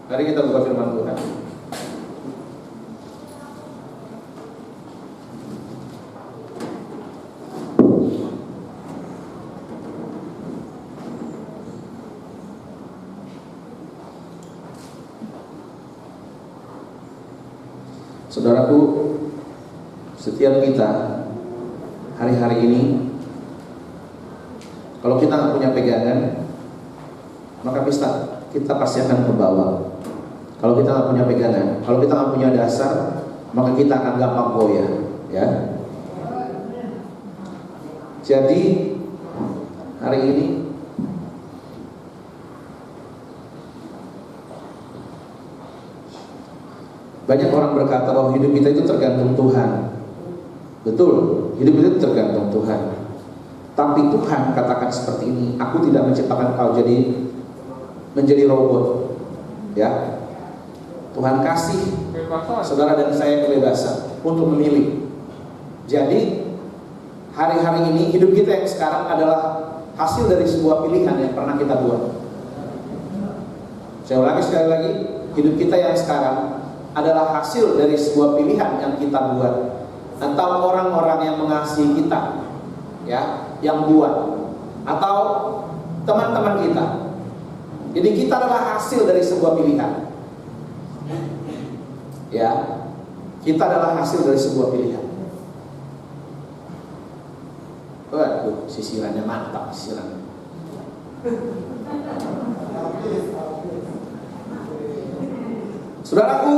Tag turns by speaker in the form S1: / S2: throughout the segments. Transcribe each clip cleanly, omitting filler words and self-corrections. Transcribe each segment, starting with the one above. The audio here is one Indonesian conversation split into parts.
S1: Mari kita buka firman Tuhan. Saudaraku, setiap kita hari-hari ini, kalau kita nggak punya pegangan, maka kita pasti akan ke bawah. Kalau kita nggak punya pegangan, kalau kita nggak punya dasar, maka kita akan gampang goyah, ya. Jadi hari ini banyak orang berkata bahwa hidup kita itu tergantung Tuhan. Betul, hidup itu tergantung Tuhan. Tapi Tuhan katakan seperti ini, aku tidak menciptakan kau menjadi robot. Ya. Tuhan kasih saudara dan saya kebebasan untuk memilih. Jadi hari-hari ini hidup kita yang sekarang adalah hasil dari sebuah pilihan yang pernah kita buat. Saya ulangi sekali lagi, hidup kita yang sekarang adalah hasil dari sebuah pilihan yang kita buat, atau orang-orang yang mengasihi kita, ya, yang buat, atau teman-teman kita. Jadi kita adalah hasil dari sebuah pilihan, ya, kita adalah hasil dari sebuah pilihan. Waduh, sisirannya mantap, sisirannya. Saudaraku,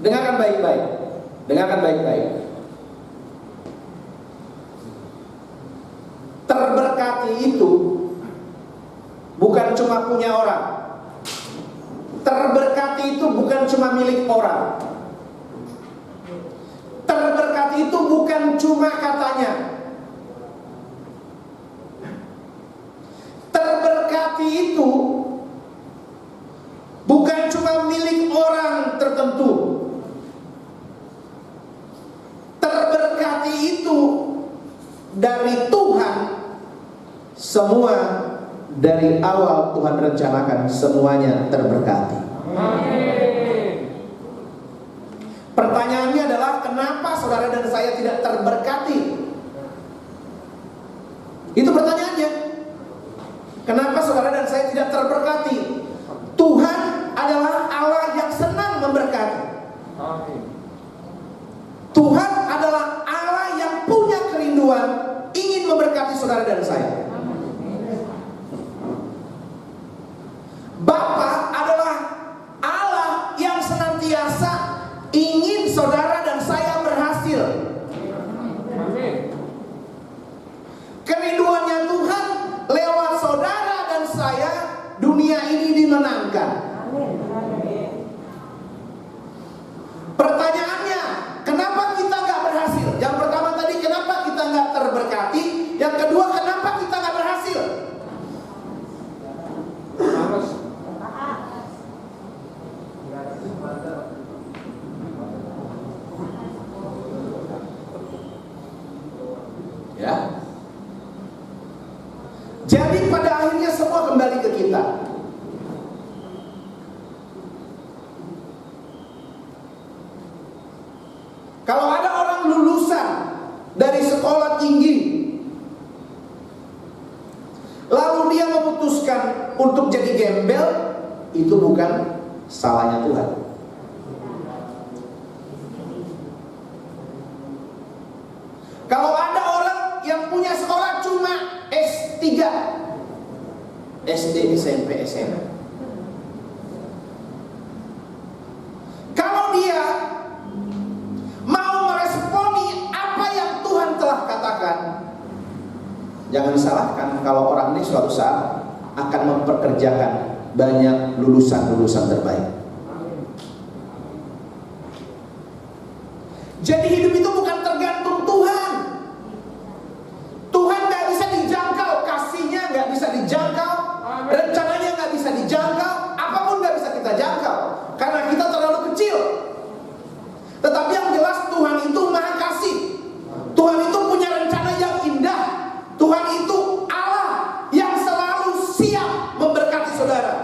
S1: dengarkan baik-baik. Dengarkan baik-baik. Terberkati itu bukan cuma punya orang. Terberkati itu bukan cuma milik orang. Terberkati itu bukan cuma katanya. Terberkati itu bukan cuma milik orang tertentu. Terberkati itu dari Tuhan. Semua dari awal Tuhan rencanakan semuanya terberkati. Pertanyaannya adalah kenapa saudara dan saya tidak terberkati? Itu pertanyaannya. Kenapa saudara dan saya tidak terberkati? Tuhan adalah Allah yang senang memberkati. Tuhan adalah Allah yang punya kerinduan ingin memberkati saudara dan saya. Bapa adalah Allah yang senantiasa ingin saudara dan saya berhasil. Kerinduannya Tuhan lewat saudara dan saya dunia ini dimenangkan. Pertanyaannya, kenapa kita nggak berhasil? Yang pertama tadi, kenapa kita nggak terberkati? Yang kedua, kenapa kita nggak berhasil? Ya. Jadi pada akhirnya semua kembali ke kita. Kalau ada orang lulusan dari sekolah tinggi, lalu dia memutuskan untuk jadi gembel, itu bukan salahnya Tuhan. Kalau ada orang yang punya sekolah cuma S3, SD, SMP, SMA, kalau dia mau meresponi apa yang Tuhan telah katakan, jangan salahkan kalau orang ini suatu saat akan memperkerjakan banyak lulusan-lulusan terbaik. Jadi hidup itu bukan tergantung Tuhan. Tuhan gak bisa dijangkau, kasihnya gak bisa dijangkau, rencananya gak bisa dijangkau, apapun gak bisa kita jangkau, karena kita terlalu kecil. Tetapi yang jelas Tuhan itu maha kasih. Tuhan itu punya rencana yang indah. Tuhan itu Allah yang selalu siap memberkati saudara.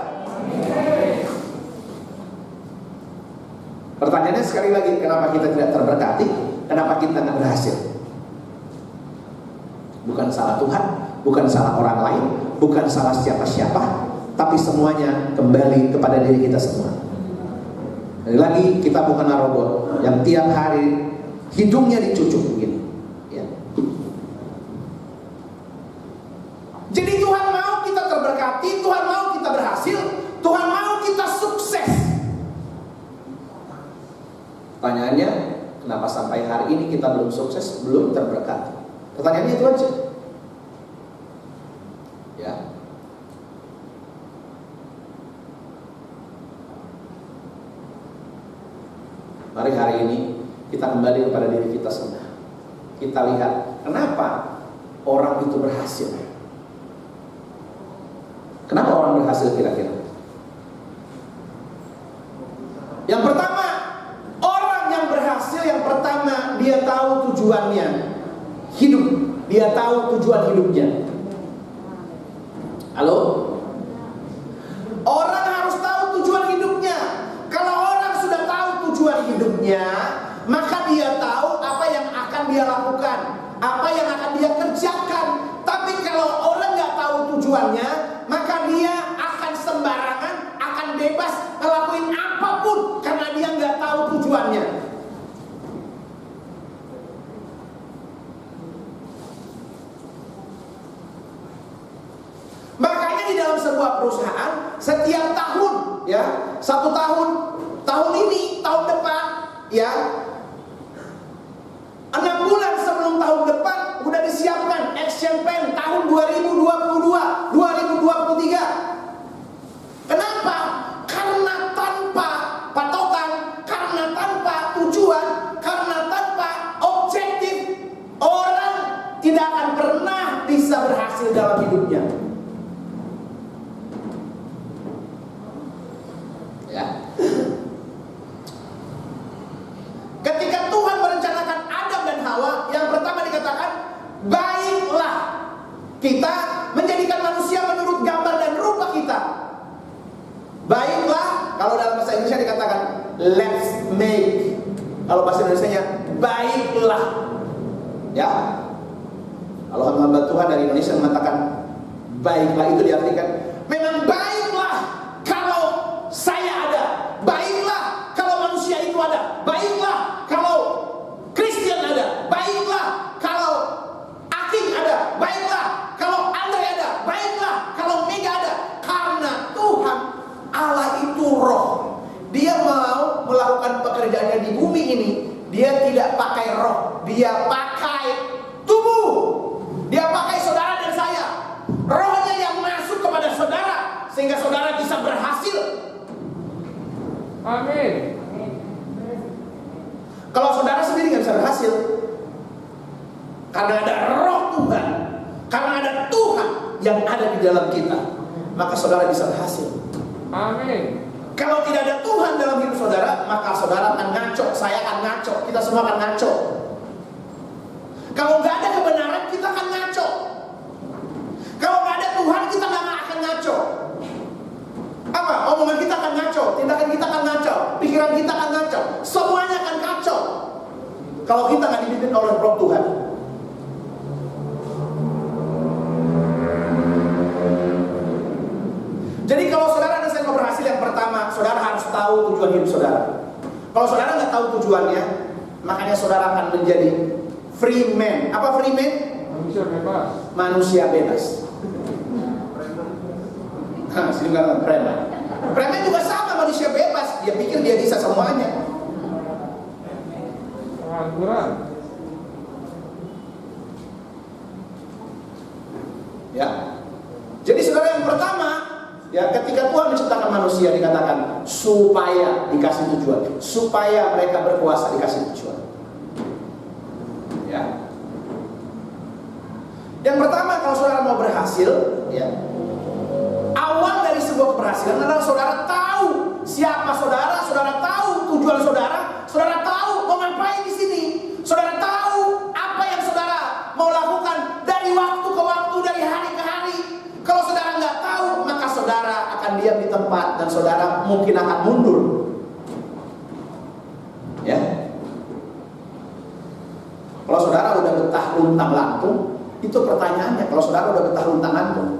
S1: Pertanyaannya sekali lagi, kenapa kita tidak terberkati? Kenapa kita tidak berhasil? Bukan salah Tuhan, bukan salah orang lain, bukan salah siapa-siapa, tapi semuanya kembali kepada diri kita semua. Dari lagi, kita bukan robot yang tiap hari hidungnya dicucuk begini, ya. Jadi Tuhan mau kita terberkati, Tuhan mau kita berhasil, Tuhan mau kita sukses. Pertanyaannya, kenapa sampai hari ini kita belum sukses, belum terberkati? Pertanyaannya itu aja. Ya. Mari hari ini kita kembali kepada diri kita semua. Kita lihat kenapa orang itu berhasil. Kenapa orang berhasil kira-kira? Yang pertama, orang yang berhasil yang pertama dia tahu tujuannya. Hidup, dia tahu tujuan hidupnya. Halo? Orang harus tahu tujuan hidupnya. Kalau orang sudah tahu tujuan hidupnya, maka dia tahu apa yang akan dia lakukan, apa yang akan dia kerjakan. Tapi kalau orang nggak tahu tujuannya, maka dia akan sembarangan, akan bebas ngelakuin apapun karena dia nggak tahu tujuannya. Makanya di dalam sebuah perusahaan setiap tahun, ya, 1 tahun, tahun ini, tahun depan, ya, 6 bulan sebelum tahun depan udah disiapkan action plan tahun 2022, 2023. Kenapa? Karena tanpa patokan, karena tanpa tujuan, karena tanpa objektif, orang tidak akan pernah bisa berhasil dalam hidupnya. Ya. Ketika Tuhan merencanakan Adam dan Hawa, yang pertama dikatakan, baiklah kita menjadikan manusia menurut gambar dan rupa kita. Baiklah, kalau dalam bahasa Indonesia dikatakan let's make. Kalau bahasa Indonesianya baiklah. Ya. Kalau hamba Tuhan dari Indonesia mengatakan baiklah, itu diartikan memang baiklah kalau saya ada, baiklah kalau manusia itu ada, baiklah kalau Kristen ada, baiklah kalau Aking ada, baiklah kalau Andre ada, baiklah kalau Mega ada. Karena Tuhan Allah itu roh. Dia mau melakukan pekerjaannya di bumi ini. Dia tidak pakai roh, dia pakai tubuh. Dia pakai saudara dan saya. Rohnya yang masuk kepada saudara sehingga saudara bisa berhasil. Amin. Kalau saudara sendiri nggak bisa berhasil, karena ada roh Tuhan, karena ada Tuhan yang ada di dalam kita, maka saudara bisa berhasil. Amin. Kalau tidak ada Tuhan dalam hidup saudara, maka saudara akan ngaco, saya akan ngaco, kita semua akan ngaco. Kalau nggak ada kebenaran, kita akan ngaco. Kalau nggak ada Tuhan, kita nggak akan ngaco. Apa? Omongan kita akan ngaco, tindakan kita akan ngaco, pikiran kita akan ngaco, semuanya akan kacau kalau kita nggak dipimpin oleh roh Tuhan. Jadi kalau saudara dan saya mau berhasil, yang pertama saudara harus tahu tujuan hidup saudara. Kalau saudara nggak tahu tujuannya, makanya saudara akan menjadi free man. Apa free man? Manusia bebas. Manusia bebas. Sini nggak preman. Preman juga sama, manusia bebas. Dia pikir dia bisa semuanya. Pengangguran. Ya. Jadi saudara, yang pertama, ya, ketika Tuhan menciptakan manusia dikatakan supaya dikasih tujuan, supaya mereka berkuasa dikasih tujuan. Ya. Yang pertama, kalau saudara mau berhasil, ya, awal dari sebuah keberhasilan adalah saudara tahu siapa saudara, saudara tahu tujuan saudara, saudara tahu mau ngapain di sini, saudara tahu apa yang saudara mau lakukan dari waktu ke waktu, dari hari ke hari. Kalau saudara nggak tahu, maka saudara akan diam di tempat dan saudara mungkin akan mundur.
S2: luntang-lantung, itu pertanyaannya, kalau saudara udah betah luntang-lantung,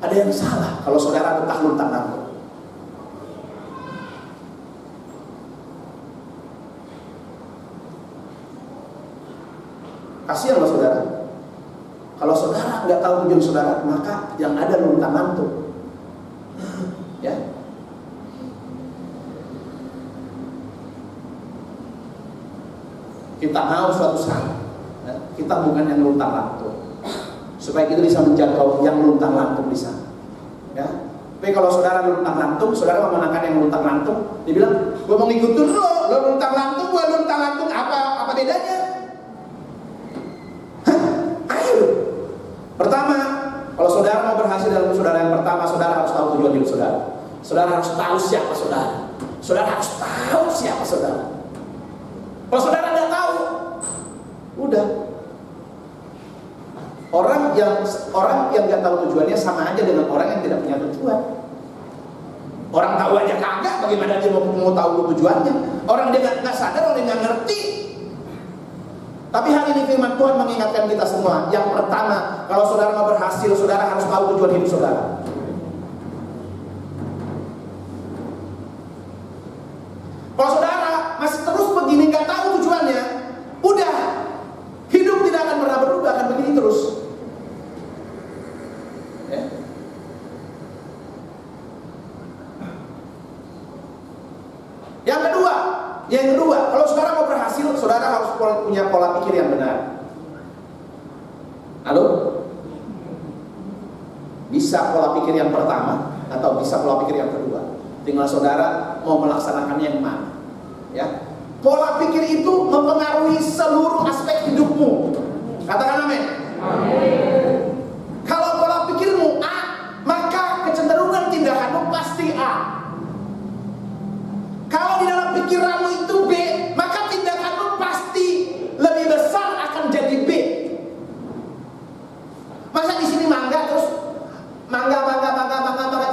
S2: ada yang salah kalau saudara betah luntang-lantung. Kasihan loh saudara. Kalau saudara nggak tahu tujuan saudara, maka yang ada luntang-lantung. Ya. Kita mau suatu saat, ya, kita bukan yang luntang-lantung, supaya kita bisa menjangkau yang luntang-lantung di sana. Ya. Tapi kalau saudara luntang-lantung, saudara memenangkan yang luntang-lantung, dia bilang, gue mau ngikutin lo luntang-lantung, gue luntang-lantung, apa bedanya? Hah? Ayo. Pertama, kalau saudara mau berhasil dalam saudara yang pertama, saudara harus tahu tujuan hidup saudara. Saudara harus tahu siapa saudara. Saudara harus tahu siapa saudara. Kalau saudara nggak tahu, udah. Orang yang nggak tahu tujuannya sama aja dengan orang yang tidak punya tujuan. Orang tahu aja kagak, bagaimana dia mau tahu tujuannya? Orang dia nggak sadar, orang dia nggak ngerti. Tapi hari ini firman Tuhan mengingatkan kita semua. Yang pertama, kalau saudara mau berhasil, saudara harus tahu tujuan hidup saudara. Kalau saudara masih terus begini nggak tahu tujuannya, udah, hidup tidak akan pernah berubah, akan begini terus. Ya. Yang kedua, kalau saudara mau berhasil, saudara harus punya pola pikir yang benar. Halo? Bisa pola pikir yang pertama atau bisa pola pikir yang kedua. Tinggal saudara mau melaksanakannya yang mana. Ya. Pola pikir itu mempengaruhi seluruh aspek hidupmu. Katakan amin. Amin. Kalau pola pikirmu A, maka kecenderungan tindakanmu pasti A. Kalau di dalam pikiranmu itu B, maka tindakanmu pasti lebih besar akan jadi B. Masa di sini mangga terus mangga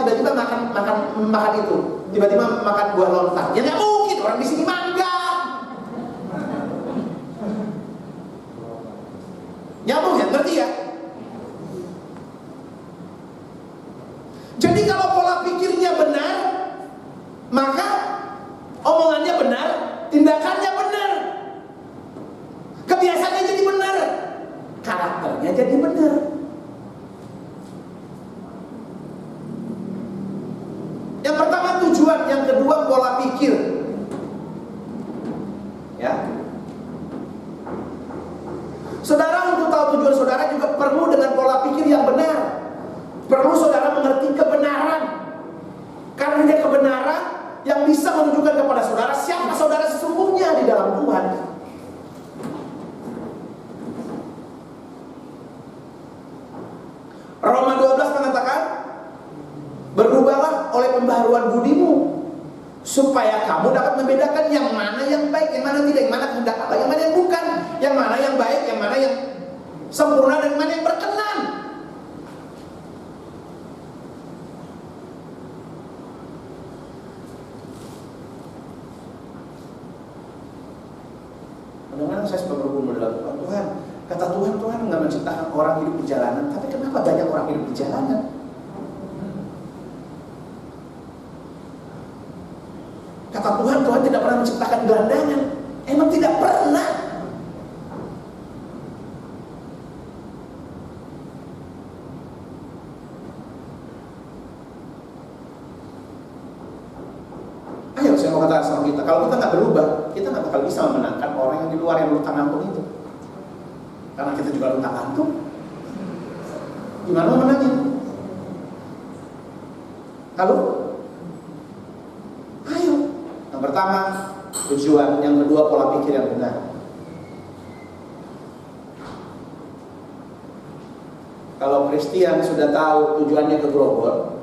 S2: tiba-tiba makan itu, tiba-tiba makan buah lontar. Ya nggak mungkin, orang di sini mangga. Nyambung ya, ngerti ya? Jadi kalau pola pikirnya benar, maka omongannya benar, tindakannya benar, kebiasaannya jadi benar, karakternya jadi benar. Yang pertama tujuan, yang kedua pola pikir. Ya. Saudara untuk tahu tujuan saudara juga perlu dengan pola pikir yang benar. Perlu saudara mengerti kebenaran. Karena hanya kebenaran yang bisa menunjukkan kepada saudara siapa saudara sesungguhnya di dalam Tuhan. Roma 12 mengatakan, berubahlah oleh pembaharuan budimu, supaya kamu dapat membedakan yang mana yang baik, yang mana tidak, yang mana kehendak Allah, yang mana yang bukan, yang mana yang baik, yang mana yang sempurna, dan mana yang berkenan. Kadang-kadang saya suka bergumul dalam Tuhan. Kata Tuhan nggak menciptakan orang hidup di jalanan, tapi kenapa banyak orang hidup di jalanan? Kata Tuhan tidak pernah menciptakan gelandangan. Emang tidak pernah. Ayo, saya mau katakan sama kita, kalau kita nggak berubah, kita nggak bakal bisa memenangkan orang yang di luar yang luntang-lantung itu. Karena kita juga luntang-lantung. Gimana mau menangin? Halo? Ayo. Yang pertama tujuan, yang kedua pola pikir yang benar. Kalau Christian sudah tahu tujuannya ke Grogol,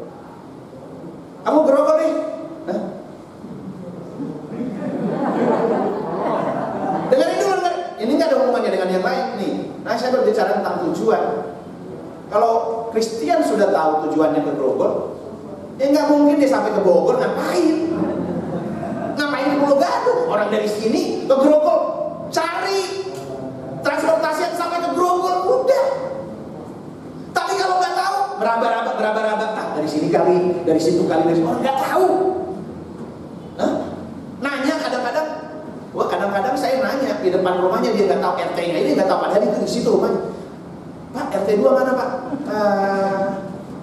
S2: kamu Grogol nih? Hah? Dengerin dulu, ini nggak ada hubungannya dengan yang lain nih. Nah, saya berbicara tentang tujuan. Kalau Christian sudah tahu tujuannya ke Grogol, ya nggak mungkin dia sampai ke Bogor ngapain? Ngapain ke Pulau Gadung? orang dari sini ke Grogol, cari transportasi yang sampai ke Grogol, udah. Tapi kalau nggak tahu, meraba-raba, dari sini kali, dari situ kali, dari situ, orang nggak tahu. Hah? Nanya kadang-kadang saya nanya di depan rumahnya, dia nggak tahu RT-nya ini, nggak tahu padahal itu di situ rumahnya. Pak, RT 2 mana Pak?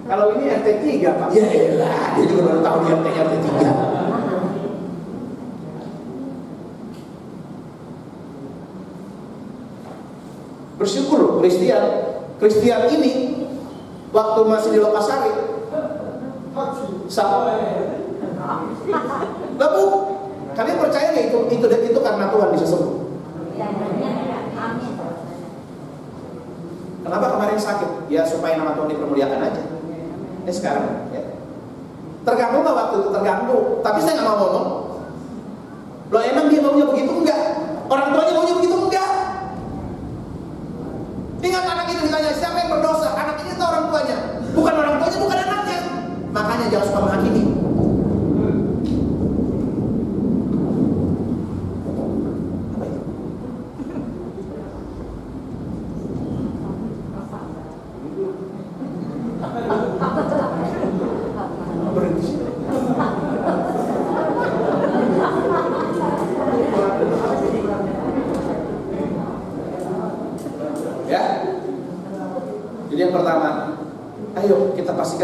S2: Kalau ini RT 3 Pak. Ya elah, dia juga baru tahu di RT 3. Bersyukur loh, Christian ini waktu masih di Lokasari Lalu kalian percaya nggak itu karena Tuhan bisa sembuh? Kenapa kemarin sakit? Ya supaya nama Tuhan dipermuliakan aja. Ini sekarang ya. Terganggu nggak waktu itu? Terganggu. Tapi saya nggak mau ngomong. Loh emang dia maunya begitu? Enggak. Orang tuanya maunya begitu? Enggak. Ingat anak itu ditanya siapa yang berdosa? Anak ini atau orang tuanya? Bukan orang tuanya, bukan anaknya. Makanya jangan suka menghakimi. Ya. Jadi yang pertama, ayo kita pastikan